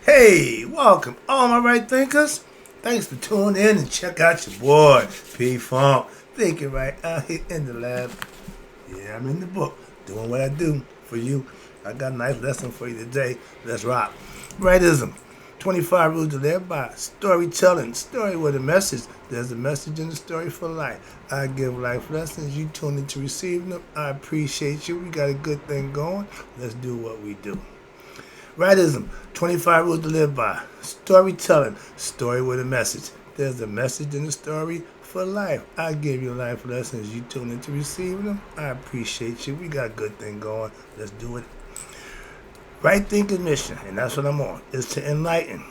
Hey, welcome, all my right thinkers. Thanks for tuning in and check out your boy, P Funk. Thinking right out here in the lab. Yeah, I'm in the book, doing what I do for you. I got a nice lesson for you today. Let's rock. Rightism. 25 rules to live by. Storytelling. Story with a message. There's a message in the story for life. I give life lessons. You tune in to receive them. I appreciate you. We got a good thing going. Let's do what we do. Rightism, 25 rules to live by. Storytelling, story with a message. There's a message in the story for life. I give you life lessons. You tune in to receive them. I appreciate you. We got a good thing going. Let's do it. Right thinking mission, and that's what I'm on, is to enlighten,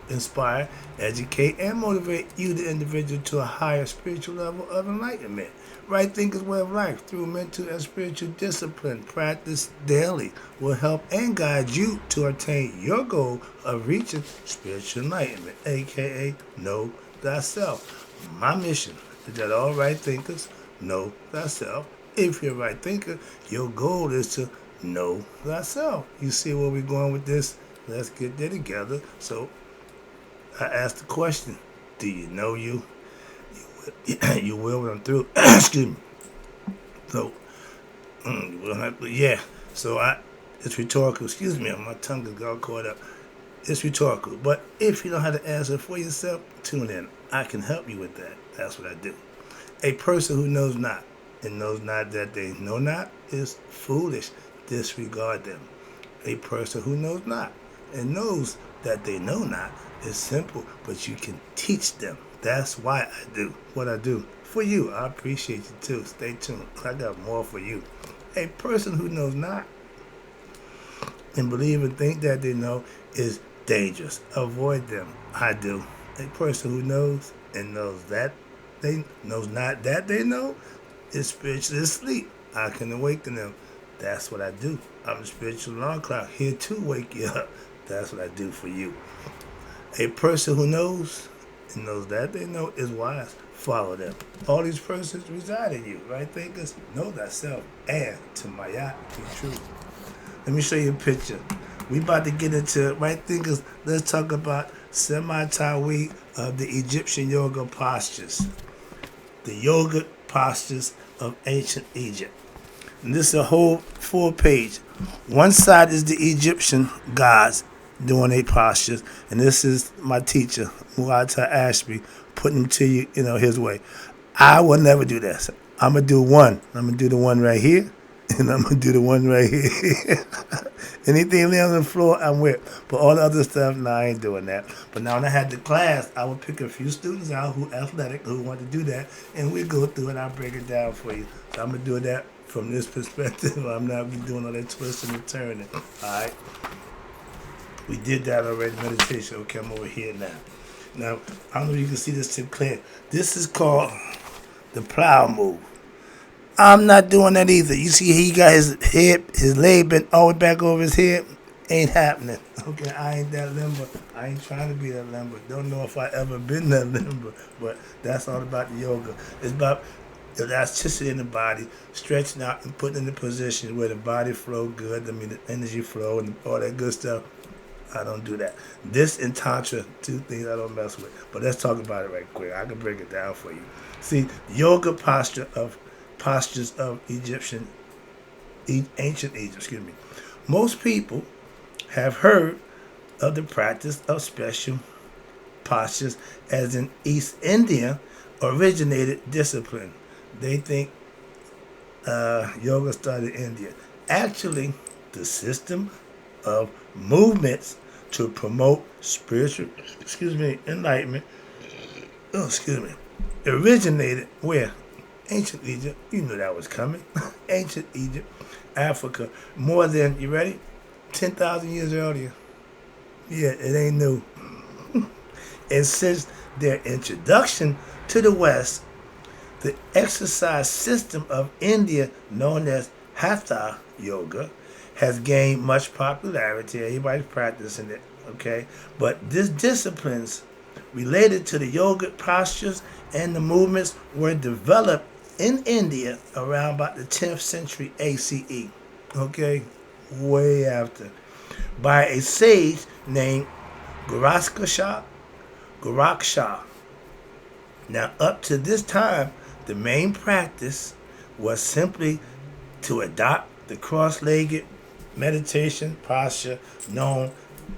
inspire, educate, and motivate you, the individual, to a higher spiritual level of enlightenment. Right thinking's way of life through mental and spiritual discipline, practice daily, will help and guide you to attain your goal of reaching spiritual enlightenment, aka know thyself. My mission is that all right thinkers know thyself. If you're a right thinker, your goal is to know thyself. You see where we're going with this? Let's get there together. So I asked the question, do you know you? You will when I'm through. Excuse me. So, you will have to, yeah. So it's rhetorical. Excuse me, my tongue has got caught up. It's rhetorical. But if you don't have to answer for yourself, tune in. I can help you with that. That's what I do. A person who knows not and knows not that they know not is foolish. Disregard them. A person who knows not and knows that they know not is simple, but you can teach them. That's why I do what I do for you. I appreciate you too. Stay tuned. I got more for you. A person who knows not and believe and think that they know is dangerous. Avoid them. I do. A person who knows and knows that they knows not that they know is spiritually asleep. I can awaken them. That's what I do. I'm a spiritual alarm clock here to wake you up. That's what I do for you. A person who knows and knows that they know is wise. Follow them. All these persons reside in you, right? Thinkers, know thyself and to Maya be true. Let me show you a picture. We about to get into right thinkers. Let's talk about semi-tawi of the Egyptian yoga postures. The yoga postures of ancient Egypt. And this is a whole full page. One side is the Egyptian gods doing their postures, and this is my teacher, Muata Ashby, putting them to you, his way. I will never do this. I'm gonna do one. I'm gonna do the one right here, and I'm gonna do the one right here. Anything laying on the floor, I'm with. But all the other stuff, nah, I ain't doing that. But now when I had the class, I would pick a few students out who athletic, who want to do that, and we go through it. I'll break it down for you. So I'm gonna do that from this perspective. I'm not be doing all that twisting and turning. All right. We did that already, meditation. Okay, I'm over here now. Now, I don't know if you can see this too clear. This is called the plow move. I'm not doing that either. You see, he got his leg bent all the way back over his head. Ain't happening. Okay, I ain't that limber. I ain't trying to be that limber. Don't know if I ever been that limber, but that's all about the yoga. It's about the elasticity in the body, stretching out and putting in a position where the body flow good. I mean, the energy flow and all that good stuff. I don't do that. This and Tantra, two things I don't mess with. But let's talk about it right quick. I can break it down for you. See, yoga postures of ancient Egypt, excuse me. Most people have heard of the practice of special postures as an East India originated discipline. They think yoga started in India. Actually, the system of movements to promote spiritual, enlightenment, originated where? Ancient Egypt. You knew that was coming. Ancient Egypt, Africa, more than, you ready? 10,000 years earlier. Yeah, it ain't new. And since their introduction to the West, the exercise system of India, known as Hatha Yoga, has gained much popularity. Everybody's practicing it, okay? But these disciplines related to the yogic postures and the movements were developed in India around about the 10th century ACE, okay? Way after. By a sage named Goraksha. Now, up to this time, the main practice was simply to adopt the cross-legged meditation posture known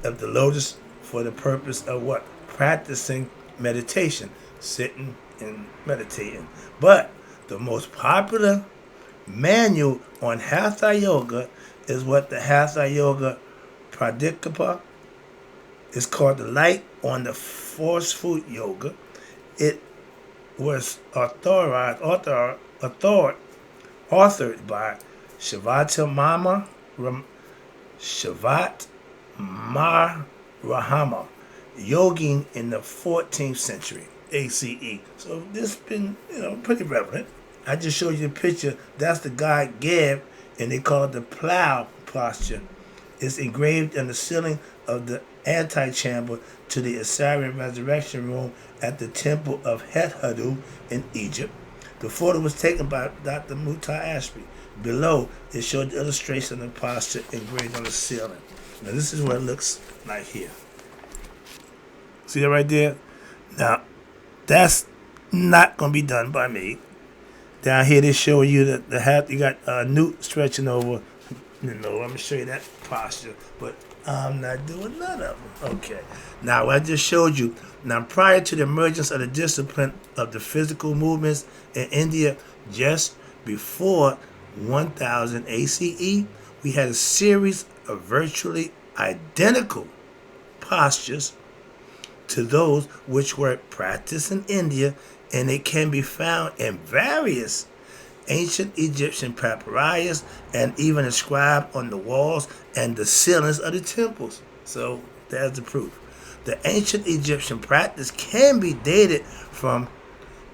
of the lotus for the purpose of what? Practicing meditation, sitting and meditating. But the most popular manual on Hatha Yoga is what the Hatha Yoga Pradipika is called, the Light on the Forceful Yoga. It was authored by Shivat Marahama, Yogin in the 14th century ACE. So this has been, pretty relevant. I just showed you a picture. That's the god Geb, and they call it the plow posture. It's engraved in the ceiling of the antechamber to the Assyrian resurrection room at the temple of Het-Hadu in Egypt. The photo was taken by Dr. Mutar Ashby. Below, it showed the illustration of the posture engraved on the ceiling. Now, this is what it looks like here. See that right there? Now, that's not going to be done by me. Down here, they show you that you got Newt stretching over. I'm going to show you that posture, but I'm not doing none of them. Okay. Now, I just showed you. Now, prior to the emergence of the discipline of the physical movements in India, just before 1000 ACE, we had a series of virtually identical postures to those which were practiced in India, and it can be found in various ancient Egyptian papyrus and even inscribed on the walls and the ceilings of the temples. So there's the proof. The ancient Egyptian practice can be dated from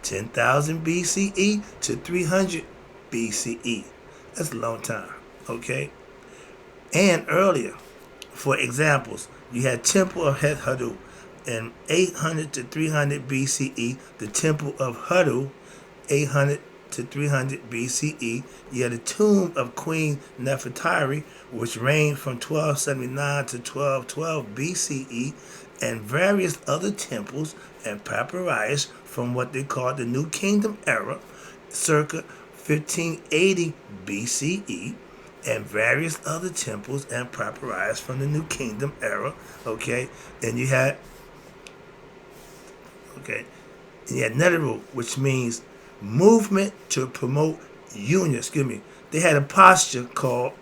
10,000 BCE to 300 BCE. That's a long time, okay? And earlier, for examples, you had Temple of Het-Hadu in 800 to 300 BCE, the Temple of Hudu, 800 to 300 BCE. You had the tomb of Queen Nefertari, which reigned from 1279 to 1212 BCE, and various other temples and papyrus from what they call the New Kingdom era, circa 1580 BCE, and various other temples and papyrus from the New Kingdom era, okay? And you had, Netaru, which means movement to promote union. They had a posture called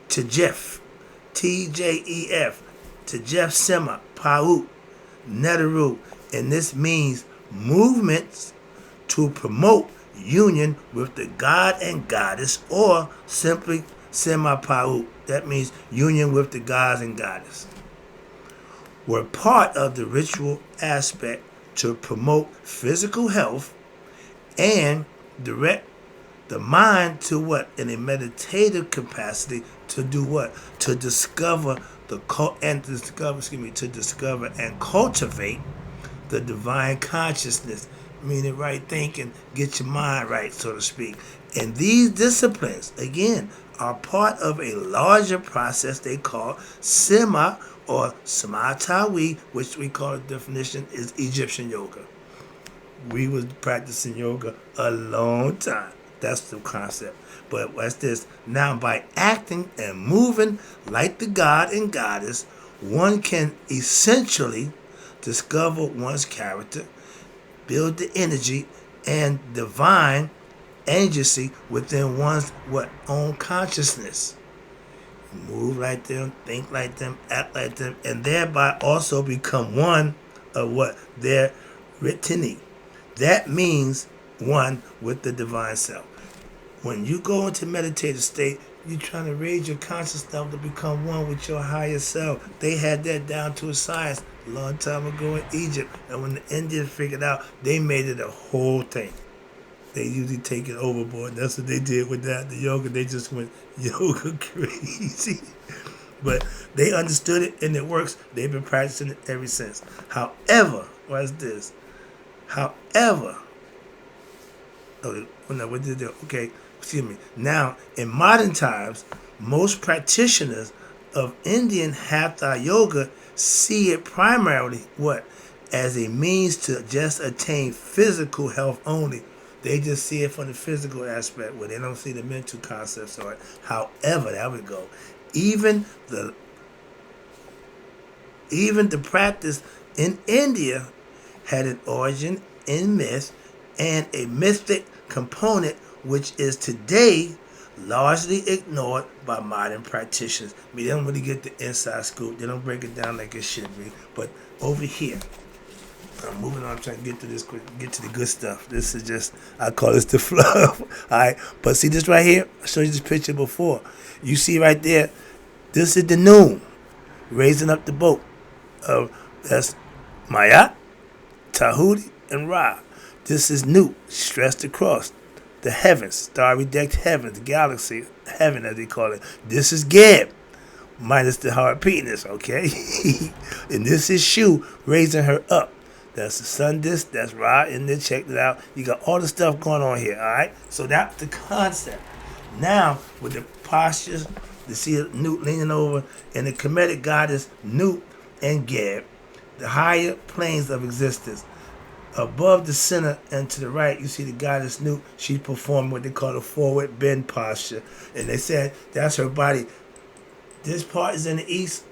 Tjef, Tjef, Tjef Sema, Paut, Netaru, and this means movements to promote union with the god and goddess, or simply Sema Paut. That means union with the gods and goddess. Were part of the ritual aspect to promote physical health and direct the mind to what? In a meditative capacity to do what? To discover and cultivate the divine consciousness, meaning right thinking, get your mind right, so to speak. And these disciplines, again, are part of a larger process they call Sema or Samatawi, which we call the definition is Egyptian yoga. We was practicing yoga a long time. That's the concept. But what's this? Now, by acting and moving like the god and goddess, one can essentially discover one's character, build the energy and divine agency within one's own consciousness. Move like them, think like them, act like them, and thereby also become one of their Ritini. That means one with the divine self. When you go into meditative state, you're trying to raise your conscious level to become one with your higher self. They had that down to a science a long time ago in Egypt, and when the Indians figured out, they made it a whole thing. They usually take it overboard. That's what they did with that. The yoga, they just went yoga crazy. But they understood it and it works. They've been practicing it ever since. However, what's this? Now, in modern times, most practitioners of Indian Hatha Yoga see it primarily, what? As a means to just attain physical health only. They just see it from the physical aspect where they don't see the mental concepts of it. However, there we go. Even the even the practice in India had an origin in myth and a mystic component which is today largely ignored by modern practitioners. I mean, they don't really get the inside scoop. They don't break it down like it should be. But over here, I'm moving on, I'm trying to get to this quick, get to the good stuff. This is just, I call this the fluff. Alright, but see this right here? I showed you this picture before. You see right there, this is the noon, raising up the boat. That's Mayat, Tahuti, and Ra. This is Nut, stressed across the heavens, starry decked heavens, the galaxy, heaven as they call it. This is Geb, minus the hard penis, okay? And this is Shu, raising her up. That's the sun disk, that's Ra, and then check it out. You got all the stuff going on here, alright? So that's the concept. Now, with the postures, you see Nut leaning over, and the Kemetic goddess Nut and Geb, the higher planes of existence. Above the center and to the right, you see the goddess Nut. She performed what they call a forward bend posture. And they said that's her body. This part is in the east.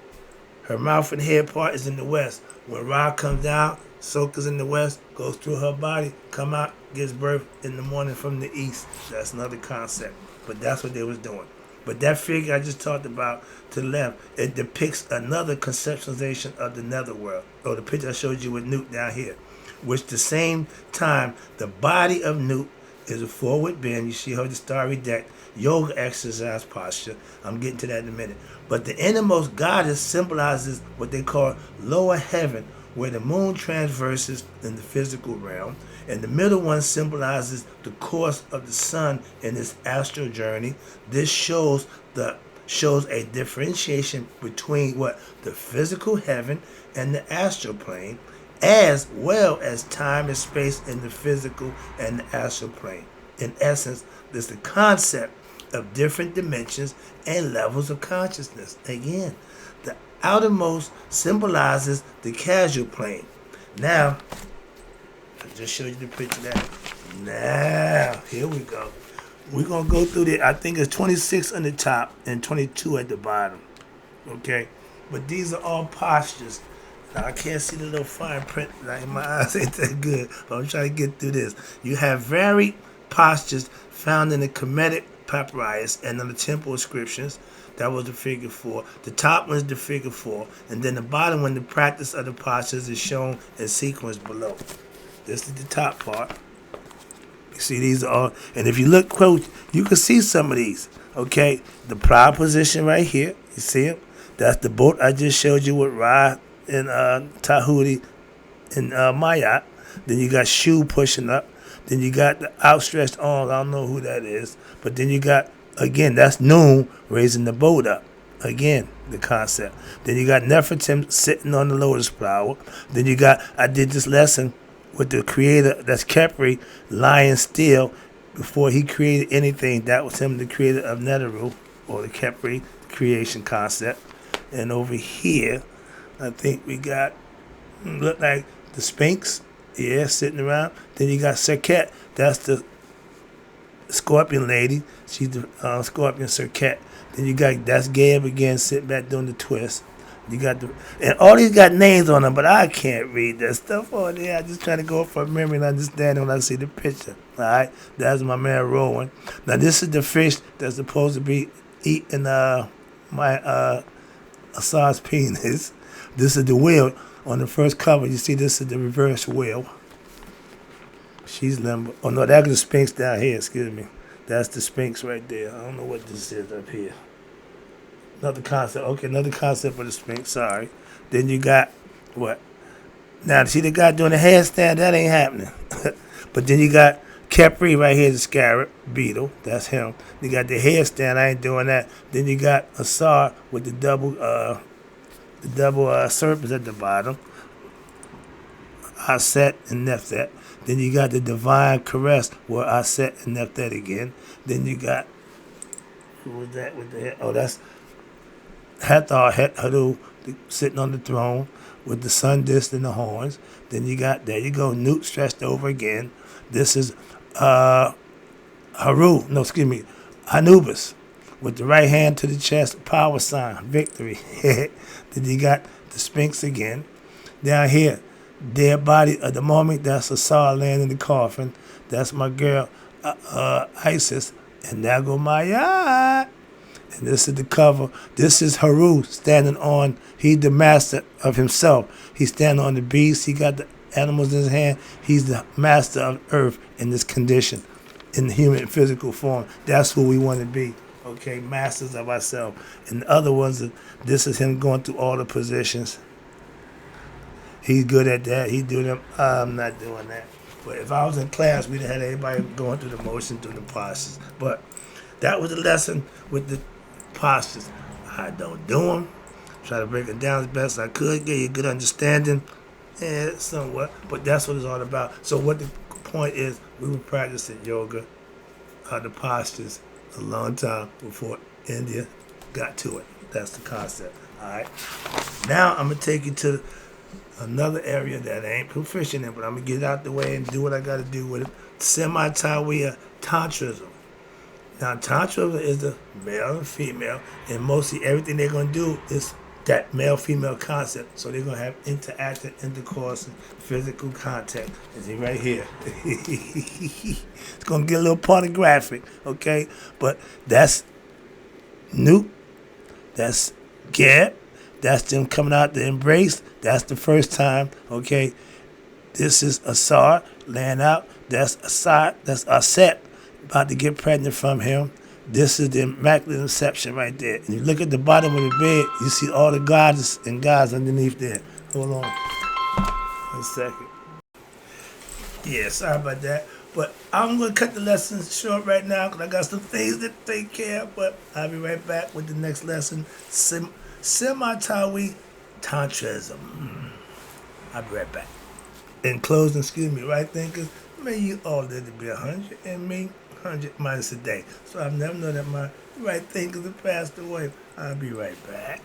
Her mouth and head part is in the west. When Ra comes down, Soka's in the west, goes through her body, come out, gives birth in the morning from the east. That's another concept. But that's what they was doing. But that figure I just talked about to the left, it depicts another conceptualization of the netherworld. Or the picture I showed you with Nut down here. Which the same time, the body of Nut is a forward bend. You see her the starry deck, yoga exercise posture. I'm getting to that in a minute. But the innermost goddess symbolizes what they call lower heaven, where the moon transverses in the physical realm. And the middle one symbolizes the course of the sun in its astral journey. This shows a differentiation between what? The physical heaven and the astral plane, as well as time and space in the physical and the astral plane. In essence, there's the concept of different dimensions and levels of consciousness. Again, the outermost symbolizes the causal plane. Now, I just showed you the picture of that. Now, here we go. We're going to go through the, I think it's 26 on the top and 22 at the bottom. Okay? But these are all postures. Now, I can't see the little fine print. Like, my eyes ain't that good, but I'm trying to get through this. You have varied postures found in the Kemetic papyrus and on the temple inscriptions. That was the figure 4. The top one is the figure 4. And then the bottom one, the practice of the postures, is shown in sequence below. This is the top part. You see, these are all. And if you look close, you can see some of these. Okay? The proud position right here. You see it? That's the boat I just showed you with Ra and Tahuti and Mayat. Then you got Shu pushing up. Then you got the outstretched arms. I don't know who that is. But then you got, again, that's Noon raising the boat up. Again, the concept. Then you got Nefertim sitting on the lotus flower. Then you got, I did this lesson with the creator, that's Khepri, lying still before he created anything. That was him, the creator of Neteru, or the Khepri creation concept. And over here, I think we got, look like the Sphinx, yeah, sitting around. Then you got Serket, that's the Scorpion lady. She's the Scorpion Serket. Then you got, that's Gab again, sitting back doing the twist. You got the, and all these got names on them, but I can't read that stuff on there. I just trying to go for memory and understanding when I see the picture. All right, that's my man Rowan. Now this is the fish that's supposed to be eating my Assad's penis. This is the whale on the first cover. You see, this is the reverse whale. She's limber. Oh no, that's the Sphinx down here. Excuse me. That's the Sphinx right there. I don't know what this is up here. Another concept. Okay, another concept for the Sphinx. Sorry. Then you got what? Now, see the guy doing the handstand? That ain't happening. But then you got Khepri right here, the scarab beetle. That's him. You got the handstand. I ain't doing that. Then you got Asar with the double serpents at the bottom. Aset and Nephthep. Then you got the divine caress where Aset and Nephthep again. Then you got, who was that with the head? Oh, that's Hathor, Hadu, sitting on the throne with the sun disk and the horns. Then you got, there you go, Newt stretched over again. This is Anubis, with the right hand to the chest, power sign, victory. Then you got the Sphinx again. Down here, dead body of the moment, that's Asar laying in the coffin. That's my girl, Isis. And there go my yacht. And this is the cover. This is Haru standing on, he's the master of himself. He's standing on the beast. He got the animals in his hand. He's the master of earth in this condition, in the human physical form. That's who we want to be. Okay, masters of ourselves. And the other ones, this is him going through all the positions. He's good at that. He do them. I'm not doing that. But if I was in class, we'd have had everybody going through the motion, through the postures. But that was the lesson with the postures. I don't do them. Try to break it down as best I could, get you a good understanding, and somewhat. But that's what it's all about. So what the point is, we were practicing yoga, the postures, a long time before India got to it. That's the concept. All right. Now I'm gonna take you to another area that I ain't proficient in, but I'm gonna get out the way and do what I gotta do with it. Semi-Tawiya Tantrism. Now, Tantrism is the male and female, and mostly everything they're gonna do is that male-female concept. So they're gonna have interactive intercourse and physical contact. Is he right here? It's gonna get a little pornographic, okay? But that's Newt. That's Geb. That's them coming out the embrace. That's the first time, okay? This is Asar laying out. That's Asar. That's Aset about to get pregnant from him. This is the Immaculate Conception right there. And you look at the bottom of the bed, you see all the gods and guys underneath there. Hold on 1 second. Yeah, sorry about that. But I'm going to cut the lessons short right now because I got some things to take care of. But I'll be right back with the next lesson. Semi-Tawi Tantrism. I'll be right back. In closing, excuse me, right thinkers, may you all live to be 100 and me 100 minus a day. So I've never known that my right thinkers have passed away. I'll be right back.